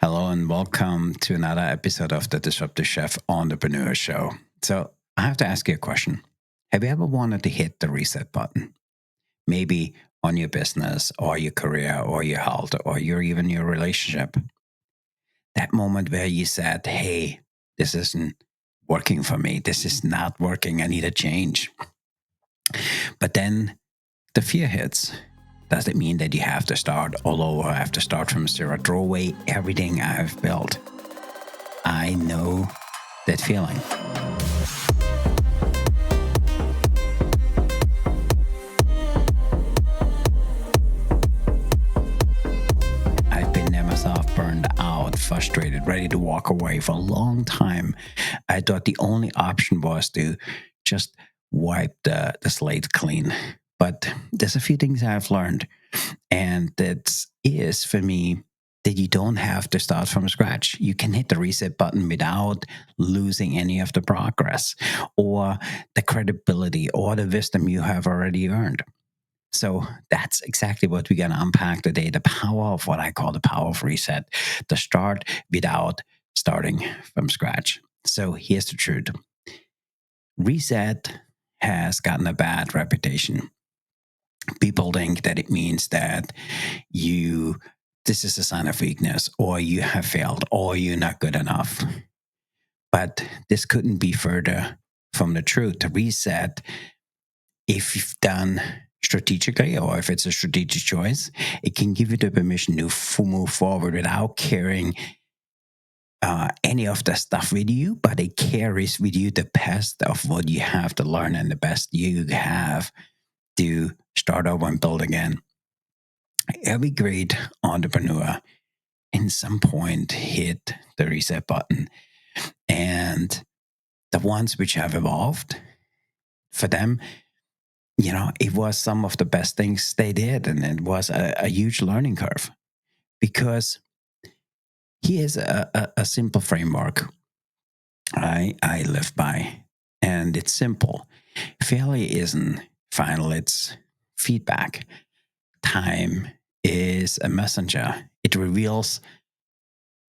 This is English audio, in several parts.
Hello and welcome to another episode of the Disruptive Chef Entrepreneur Show. So, I have to ask you a question. Have you ever wanted to hit the reset button? Maybe on your business or your career or your health or even your relationship. That moment where you said, hey, this isn't working for me. This is not working. I need a change. But then the fear hits. Does it mean that you have to start all over, have to start from zero, throw away everything I've built? I know that feeling. I've been there myself, burned out, frustrated, ready to walk away for a long time. I thought the only option was to just wipe the slate clean. But there's a few things I've learned, and that is for me that you don't have to start from scratch. You can hit the reset button without losing any of the progress or the credibility or the wisdom you have already earned. So that's exactly what we're going to unpack today, the power of what I call the power of reset, the start without starting from scratch. So here's the truth. Reset has gotten a bad reputation. People think that it means that this is a sign of weakness, or you have failed, or you're not good enough. But this couldn't be further from the truth. To reset, if you've done strategically, or if it's a strategic choice, it can give you the permission to move forward without carrying any of the stuff with you, but it carries with you the best of what you have to learn and the best you have to start over and build again. Every great entrepreneur in some point hit the reset button. And the ones which have evolved, for them, it was some of the best things they did. And it was a huge learning curve. Because here's a simple framework I live by. And it's simple. Failure isn't final, it's feedback. Time is a messenger. It reveals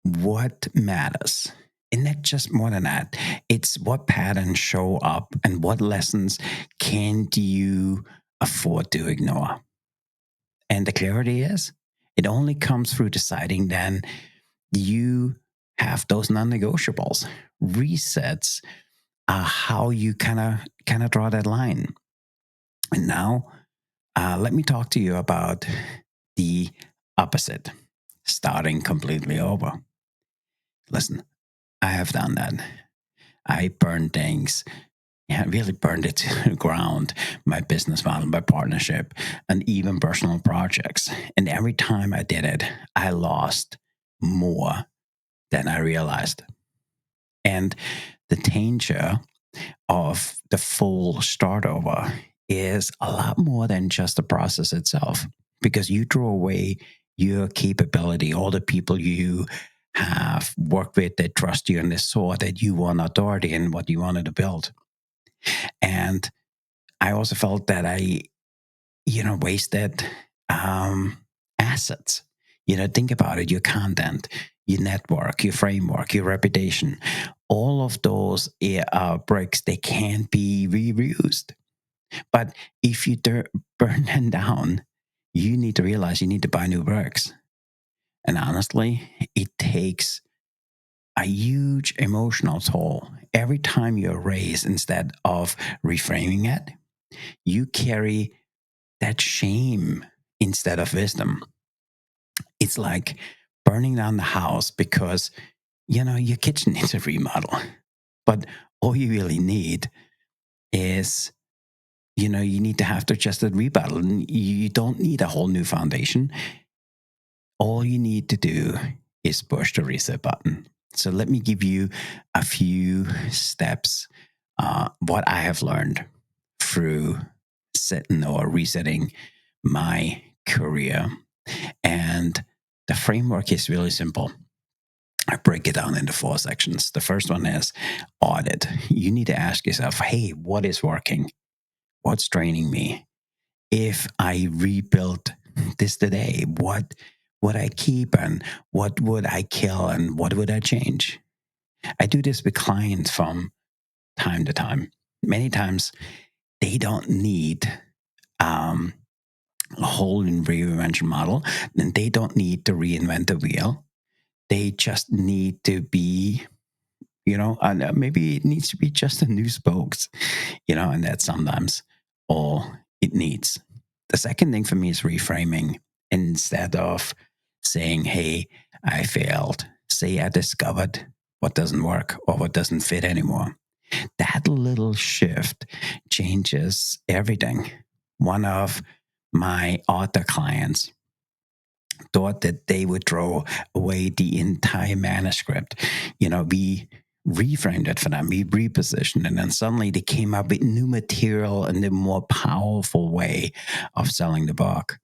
what matters. And not just more than that. It's what patterns show up and what lessons can't you afford to ignore. And the clarity is, it only comes through deciding then you have those non-negotiables. Resets are how you kind of draw that line. And now, let me talk to you about the opposite, starting completely over. Listen, I have done that. I burned things. Yeah, really burned it to the ground. My business model, my partnership, and even personal projects. And every time I did it, I lost more than I realized. And the danger of the full start over is a lot more than just the process itself, because you throw away your capability, all the people you have worked with that trust you and they saw that you were an authority in what you wanted to build. And I also felt that I, wasted assets. Think about it, your content, your network, your framework, your reputation, all of those bricks, they can't be reused. But if you burn them down, you need to realize you need to buy new bricks. And honestly, it takes a huge emotional toll. Every time you erase instead of reframing it, you carry that shame instead of wisdom. It's like burning down the house because, your kitchen needs a remodel. But all you really need is, you need to have to just a rebuttal. And you don't need a whole new foundation. All you need to do is push the reset button. So let me give you a few steps, what I have learned through setting or resetting my career. And the framework is really simple. I break it down into 4 sections. The first one is audit. You need to ask yourself, hey, what is working? What's draining me? If I rebuilt this today, what would I keep and what would I kill and what would I change? I do this with clients from time to time. Many times they don't need um, a whole reinvention model, and they don't need to reinvent the wheel. They just need to be, and maybe it needs to be just a new spokes, and that's sometimes all it needs. The second thing for me is reframing. Instead of saying, hey, I failed, say I discovered what doesn't work or what doesn't fit anymore. That little shift changes everything. One of my author clients thought that they would throw away the entire manuscript. We reframed it for them, we repositioned it, and then suddenly they came up with new material and a more powerful way of selling the book.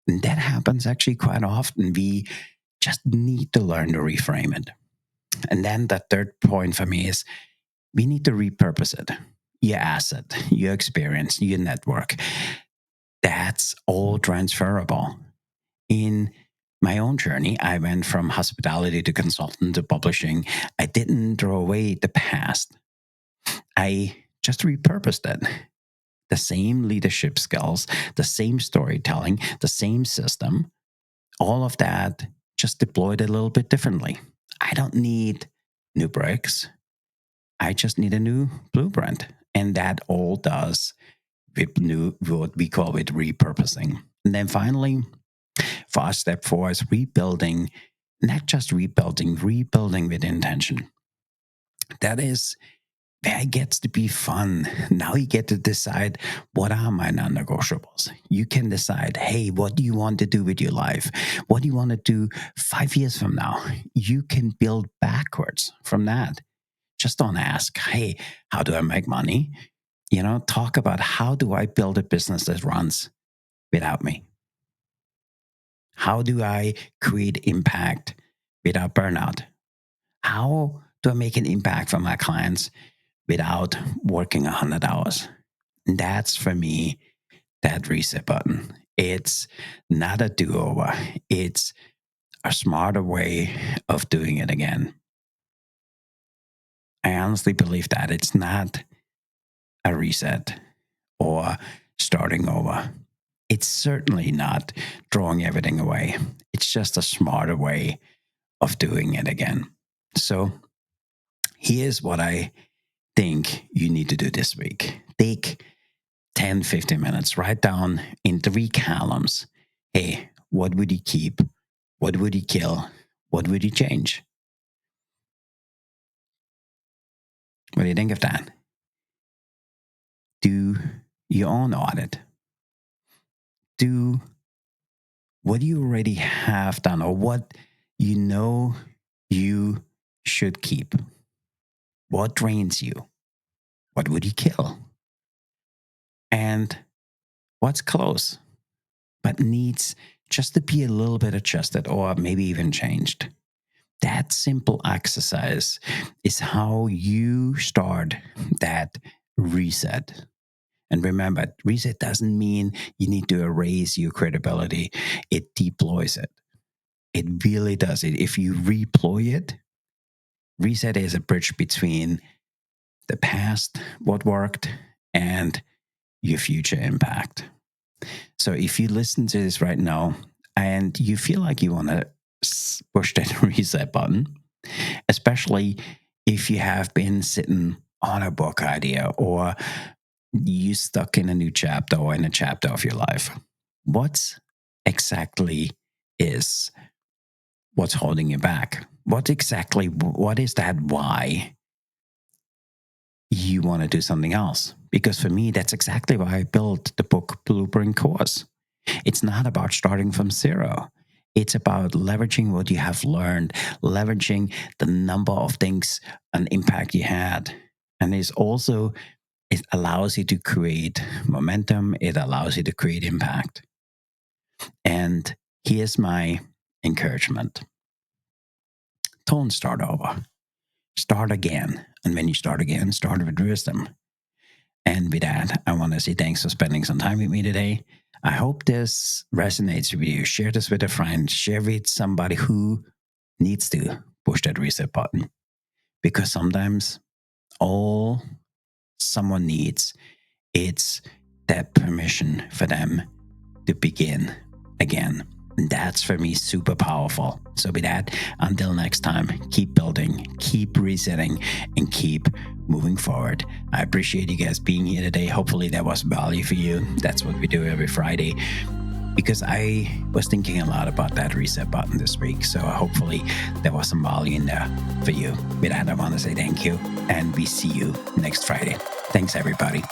And that happens actually quite often. We just need to learn to reframe it. And then the third point for me is we need to repurpose it. Your asset, your experience, your network, that's all transferable. In my own journey, I went from hospitality to consultant to publishing. I didn't throw away the past. I just repurposed it. The same leadership skills, the same storytelling, the same system, all of that just deployed a little bit differently. I don't need new bricks. I just need a new blueprint. And that all does with new, what we call it, repurposing. And then finally, for step four is rebuilding, not just rebuilding with intention. That is where it gets to be fun. Now you get to decide, what are my non-negotiables? You can decide, hey, what do you want to do with your life? What do you want to do 5 years from now? You can build backwards from that. Just don't ask, hey, how do I make money? Talk about, how do I build a business that runs without me? How do I create impact without burnout? How do I make an impact for my clients without working 100 hours? And that's for me that reset button. It's not a do over, it's a smarter way of doing it again. I honestly believe that it's not a reset or starting over. It's certainly not throwing everything away. It's just a smarter way of doing it again. So here's what I think you need to do this week. Take 10, 15 minutes, write down in 3 columns. Hey, what would you keep? What would you kill? What would you change? What do you think of that? Do your own audit. Do what you already have done or what you know you should keep. What drains you? What would you kill? And what's close but needs just to be a little bit adjusted or maybe even changed? That simple exercise is how you start that reset. And remember, reset doesn't mean you need to erase your credibility. It deploys it. It really does it. If you redeploy it, reset is a bridge between the past, what worked, and your future impact. So if you listen to this right now and you feel like you want to push that reset button, especially if you have been sitting on a book idea or you stuck in a new chapter or in a chapter of your life, what exactly is what's holding you back? What is that why you want to do something else? Because for me, that's exactly why I built the book Blueprint course. It's not about starting from zero. It's about leveraging what you have learned, leveraging the number of things and impact you had. And it allows you to create momentum. It allows you to create impact. And here's my encouragement. Don't start over. Start again. And when you start again, start with wisdom. And with that, I want to say thanks for spending some time with me today. I hope this resonates with you. Share this with a friend, share with somebody who needs to push that reset button. Because sometimes all someone needs, it's that permission for them to begin again. And that's for me super powerful. So with that, until next time, keep building, keep resetting, and keep moving forward. I appreciate you guys being here today. Hopefully that was value for you. That's what we do every Friday, because I was thinking a lot about that reset button this week. So hopefully there was some value in there for you. With that, I want to say thank you, and we see you next Friday. Thanks, everybody.